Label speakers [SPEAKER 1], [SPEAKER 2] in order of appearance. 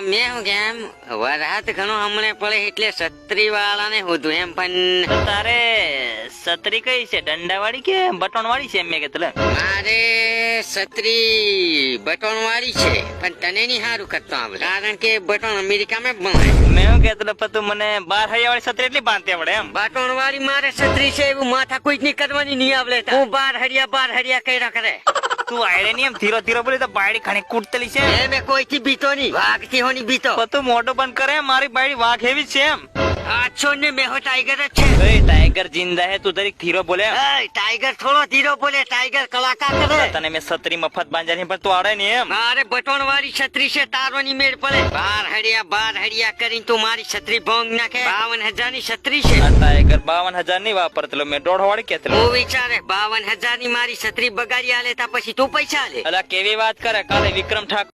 [SPEAKER 1] મેં હું કેમ વરાત ઘણો હમણે પડે એટલે છત્રી વાળાને હોધું એમ પણ
[SPEAKER 2] તો તારે છત્રી કઈ છે, દંડા વાળી કે બટન વાળી છે? એમ મેં કીધું
[SPEAKER 1] મારે છત્રી બટન વાળી છે પણ તને નહીં સારું કરતો આવડે કારણ કે બટન અમેરિકામાં બનાય.
[SPEAKER 2] મેં શું કહેતો પણ તું મને 12 હૈયા વાળી છત્રી એટલી બાંધતી આવડે એમ?
[SPEAKER 1] બટન વાળી મારે છત્રી છે એવું માથા કોઈ જ નહીં કરવાની નહીં આવડે. હું 12 હરિયા કર્યા કરે.
[SPEAKER 2] તું આયડે નહીં એમ ધીરો ધીરો બોલી તો બાયડી ખાણી કૂટતેલી છે.
[SPEAKER 1] એ મેં કોઈથી બીતો નહીં, વાઘથી હોની બીતો.
[SPEAKER 2] પણ તું મોઢું બંધ કરે, મારી બાયડી વાઘ એવી જ છે એમ?
[SPEAKER 1] આછો ને મેં હો ટાઈગર જ છે.
[SPEAKER 2] એ ટાઈગર જિંદા હે, તું દરેક ધીરો બોલે એમ?
[SPEAKER 1] એ ટાઈગર થોડો ધીરો બોલે, ટાઈગર કલાકાર કરે.
[SPEAKER 2] તને મેં છત્રી મફત બાંધ્યા પણ તું આડે નહીં એમ?
[SPEAKER 1] મારે બટન વાળી છત્રી છે, તારવાની મેળ પડે. 12 હડિયા કરીને તું મારી છત્રી ભંગ નાખે. 52,000 ની છત્રી છે.
[SPEAKER 2] આ ટાઈગર 52,000 ની વાપરતેલો, મેં 1.5 વાળી કેતેલો.
[SPEAKER 1] હું વિચારે 52,000 ની મારી છત્રી બગાડી આલે તા પછી તું પૈસા આલે.
[SPEAKER 2] અલા કેવી વાત કરે, કાલે વિક્રમ ઠાકોર